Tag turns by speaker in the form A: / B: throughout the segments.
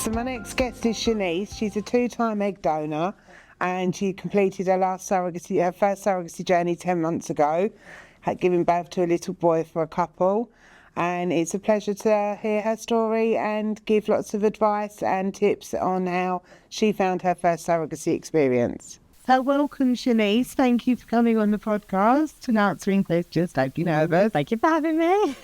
A: So my next guest is Shanice. She's a 2-time egg donor, and she completed her first surrogacy journey 10 months ago, giving birth to a little boy for a couple. And it's a pleasure to hear her story and give lots of advice and tips on how she found her first surrogacy experience. So welcome, Shanice. Thank you for coming on the podcast and answering questions. Don't be nervous.
B: Thank you for having me.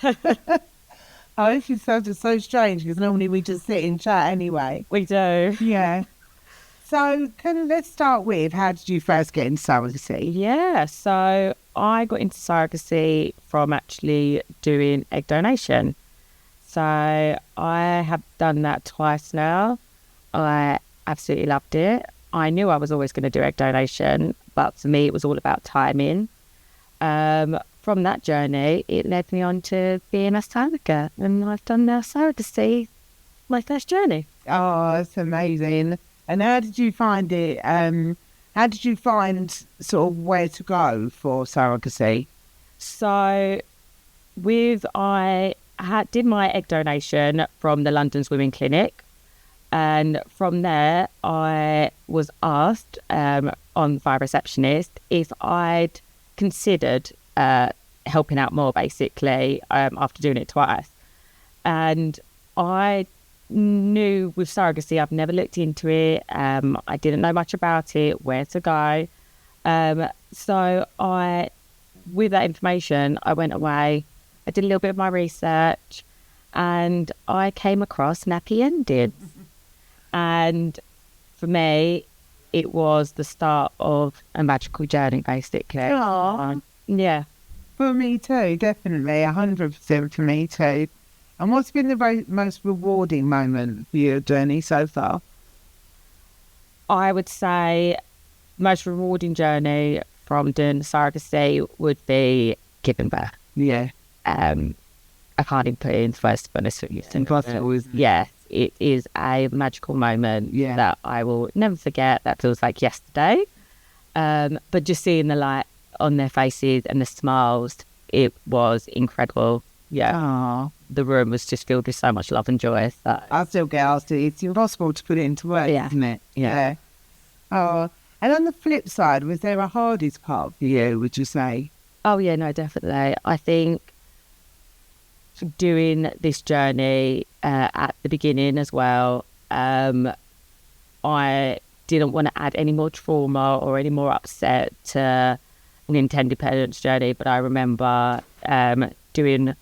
A: Oh, this is so strange because normally we just sit and chat anyway.
B: We do.
A: Yeah. So let's start with, how did you first get into surrogacy?
B: Yeah, so I got into surrogacy from actually doing egg donation. So I have done that twice now. I absolutely loved it. I knew I was always going to do egg donation, but for me it was all about timing. From that journey, it led me on to being a surrogate, and I've done now surrogacy my first journey.
A: Oh, that's amazing. And how did you find it? How did you find sort of where to go for surrogacy?
B: So I did my egg donation from the London's Women Clinic, and from there I was asked by a receptionist if I'd considered helping out more, basically, after doing it twice. And I knew with surrogacy, I've never looked into it. I didn't know much about it, where to go. So with that information, I went away, I did a little bit of my research, and I came across nappy endings. And for me, it was the start of a magical journey, basically.
A: Aww.
B: Yeah.
A: For me too, definitely, 100% for me too. And what's been the most rewarding moment for your journey so far?
B: I would say most rewarding journey from doing surrogacy would be giving birth.
A: Yeah.
B: I can't even put it into words, to be honest with you.
A: It's impossible, isn't it?
B: Yes, it is a magical moment that I will never forget. That feels like yesterday. But just seeing the light on their faces and the smiles, it was incredible. Yeah.
A: Aww.
B: The room was just filled with so much love and joy. So.
A: I still get asked it. It's impossible to put it into words, isn't it?
B: Yeah.
A: Oh, and on the flip side, was there a hardest part for you, would you say?
B: Oh, yeah, no, definitely. I think doing this journey at the beginning as well, I didn't want to add any more trauma or any more upset to an intended parents journey, but I remember doing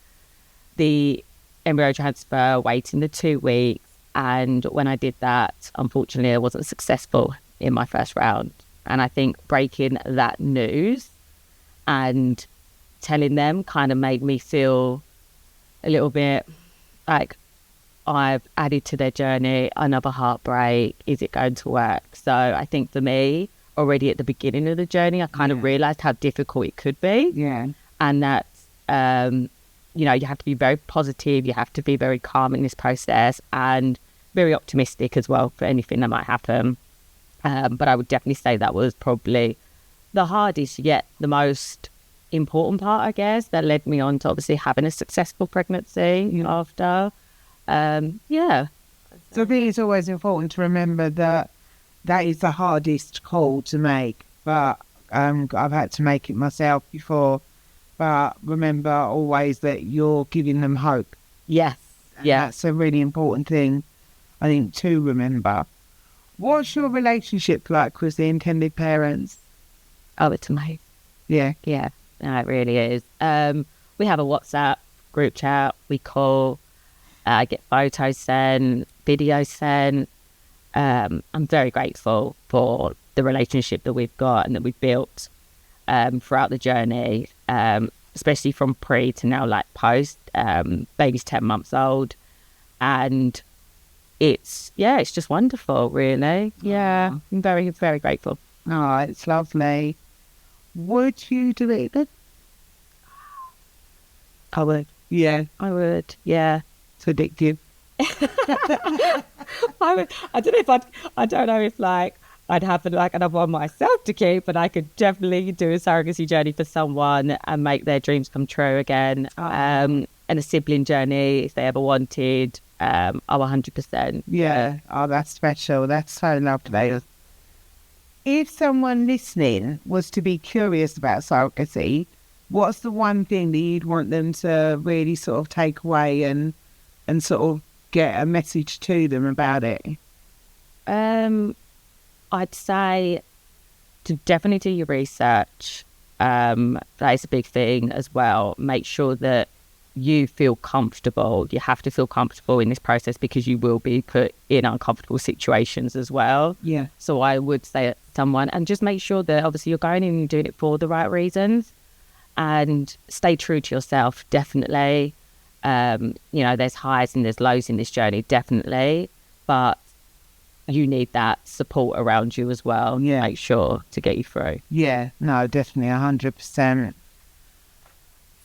B: the embryo transfer, waiting the 2 weeks, and when I did that, unfortunately, I wasn't successful in my first round. And I think breaking that news and telling them kind of made me feel a little bit like I've added to their journey another heartbreak. Is it going to work? So I think for me, already at the beginning of the journey, I kind of realised how difficult it could be.
A: Yeah.
B: And that, you have to be very positive. You have to be very calm in this process and very optimistic as well for anything that might happen. But I would definitely say that was probably the hardest yet the most important part, I guess, that led me on to obviously having a successful pregnancy after. Yeah.
A: So I think it's always important to remember that is the hardest call to make, but I've had to make it myself before. But remember always that you're giving them hope.
B: Yes.
A: Yeah. That's a really important thing, I think, to remember. What's your relationship like with the intended parents?
B: Oh, it's amazing.
A: Yeah.
B: Yeah, no, it really is. We have a WhatsApp group chat. We call. I get photos sent, videos sent. I'm very grateful for the relationship that we've got and that we've built throughout the journey, especially from pre to now, like post. Baby's 10 months old, and it's just wonderful, really. Yeah, I'm very, very grateful.
A: Oh, it's lovely. Would you do it then?
B: I would.
A: Yeah.
B: I would, yeah.
A: It's addictive.
B: I don't know if I'd have another one myself to keep, but I could definitely do a surrogacy journey for someone and make their dreams come true again. and a sibling journey if they ever wanted. 100%.
A: Yeah. Oh, that's special. That's so lovely. If someone listening was to be curious about surrogacy, what's the one thing that you'd want them to really sort of take away and sort of get a message to them about it?
B: I'd say to definitely do your research. That is a big thing as well. Make sure that you feel comfortable. You have to feel comfortable in this process because you will be put in uncomfortable situations as well.
A: Yeah.
B: So I would say to someone, and just make sure that obviously you're going in and doing it for the right reasons, and stay true to yourself, definitely. There's highs and there's lows in this journey, definitely. But you need that support around you as well.
A: Yeah.
B: Make sure to get you through.
A: Yeah, no, definitely 100%.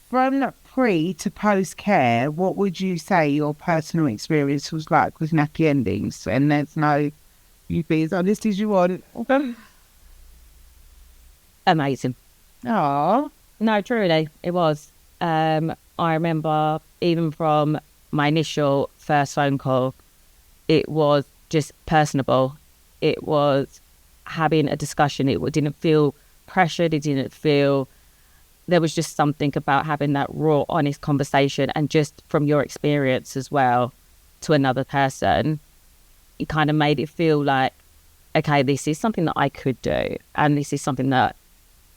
A: From pre to post care, what would you say your personal experience was like with nappy endings? And there's no, you be as honest as you want.
B: Amazing.
A: Oh,
B: No, truly, it was. I remember even from my initial first phone call, it was just personable. It was having a discussion. It didn't feel pressured. It didn't feel... There was just something about having that raw, honest conversation, and just from your experience as well to another person, it kind of made it feel like, okay, this is something that I could do, and this is something that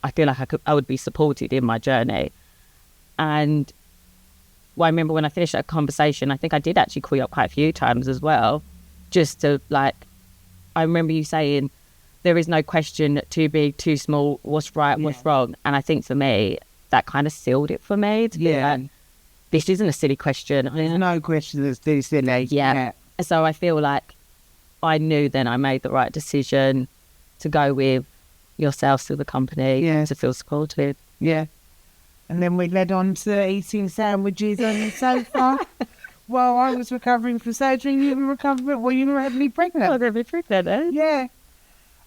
B: I feel like I would be supported in my journey. And I remember when I finished that conversation, I think I did actually call you up quite a few times as well, just to like, I remember you saying, there is no question too big, too small, what's right, what's wrong. And I think for me, that kind of sealed it for me. To be like, this isn't a silly question.
A: There's no question that's too silly.
B: Yeah. So I feel like I knew then I made the right decision to go with yourself to the company, to feel supported.
A: Yeah. And then we led on to eating sandwiches on the sofa while I was recovering from surgery. You were recovering, well, you were heavily pregnant.
B: Oh, they'd be pregnant, eh?
A: Yeah.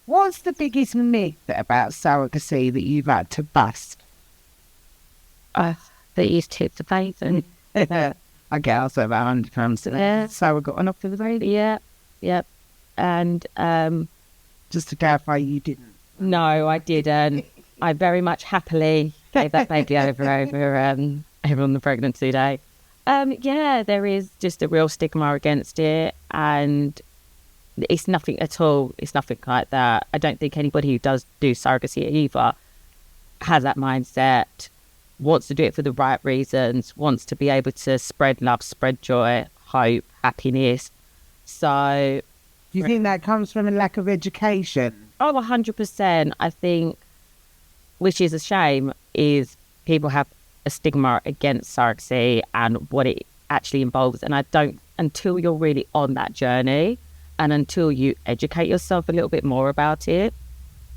A: What's the biggest myth about surrogacy that you've had to bust?
B: That is tips of faith. And
A: I get also about 100 pounds today.
B: Yeah.
A: Surrogate enough for the baby.
B: Yeah. And
A: just to clarify, you didn't.
B: no, I didn't. I very much happily gave that baby over on the pregnancy day. There is just a real stigma against it, and it's nothing at all. It's nothing like that. I don't think anybody who does do surrogacy either has that mindset, wants to do it for the right reasons, wants to be able to spread love, spread joy, hope, happiness. So...
A: Do you think that comes from a lack of education?
B: Oh, 100%. I think, which is a shame, is people have a stigma against surrogacy and what it actually involves. And I don't, until you're really on that journey, and until you educate yourself a little bit more about it,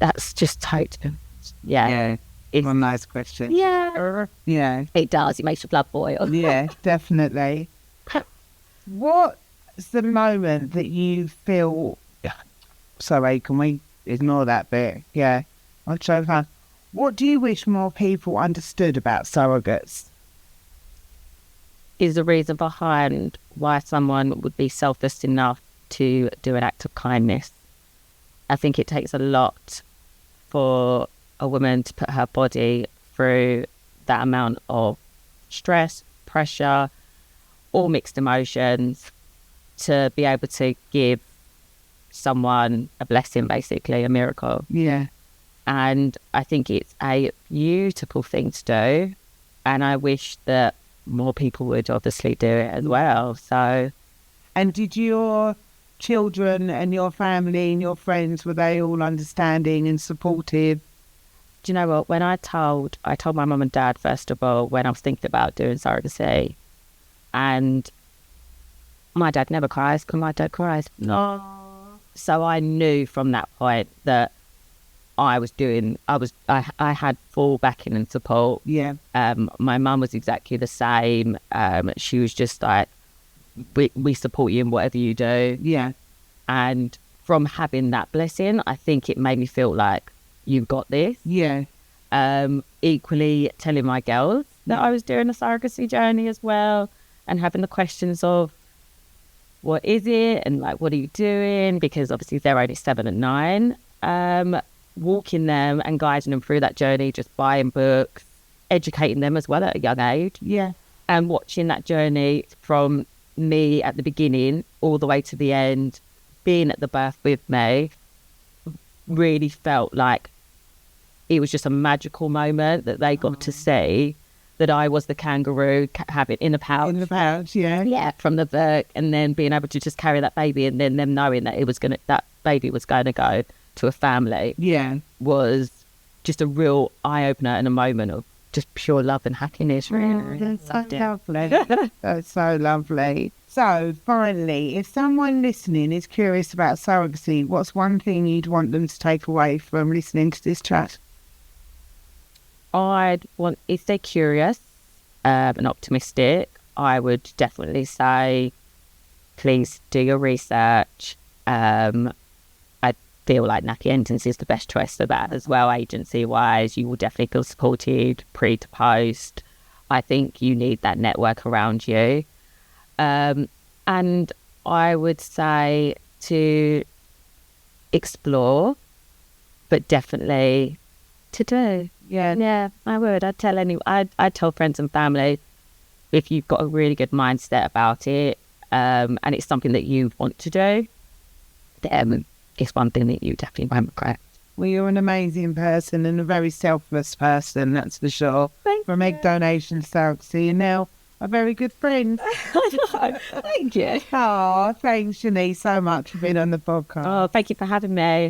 B: that's just total.
A: Yeah. It's a nice question.
B: Yeah.
A: Yeah.
B: It does. It makes your blood boil.
A: Yeah, definitely. What's the moment that you feel... Sorry, can we ignore that bit? Yeah. I'll show her. What do you wish more people understood about surrogates?
B: Is the reason behind why someone would be selfless enough to do an act of kindness. I think it takes a lot for a woman to put her body through that amount of stress, pressure, all mixed emotions, to be able to give someone a blessing, basically, a miracle.
A: Yeah.
B: And I think it's a beautiful thing to do. And I wish that more people would obviously do it as well. So...
A: And did your children and your family and your friends, were they all understanding and supportive?
B: Do you know what? When I told my mum and dad, first of all, when I was thinking about doing surrogacy, and my dad never cries because my dad cries. No. So I knew from that point that I had full backing and support.
A: Yeah.
B: My mum was exactly the same. She was just like, we support you in whatever you do.
A: Yeah.
B: And from having that blessing, I think it made me feel like, you've got this.
A: Yeah.
B: Equally telling my girls that I was doing a surrogacy journey as well, and having the questions of what is it and like what are you doing, because obviously they're only 7 and 9. Walking them and guiding them through that journey, just buying books, educating them as well at a young age.
A: Yeah.
B: And watching that journey from me at the beginning all the way to the end, being at the birth with me, really felt like it was just a magical moment that they got to see that I was the kangaroo, have it in a pouch.
A: In the pouch, yeah.
B: Yeah, from the book, and then being able to just carry that baby, and then them knowing that that baby was going to go to a family.
A: Yeah.
B: Was just a real eye-opener and a moment of just pure love and happiness, really.
A: That's so lovely. That's so lovely. So, finally, if someone listening is curious about surrogacy, what's one thing you'd want them to take away from listening to this chat?
B: I'd want, if they're curious and optimistic, I would definitely say, please do your research. I feel like Nappy Endings is the best choice for that as well, agency-wise. You will definitely feel supported pre to post. I think you need that network around you. And I would say to explore, but definitely to do. Yeah, I would. I'd tell friends and family, if you've got a really good mindset about it, and it's something that you want to do, then it's one thing that you definitely won't regret.
A: Well, you're an amazing person and a very selfless person, that's for sure. From egg donation to surrogacy, and now a very good friend.
B: I know. Thank you.
A: Oh, thanks, Shanice, so much for being on the podcast.
B: Oh, thank you for having me.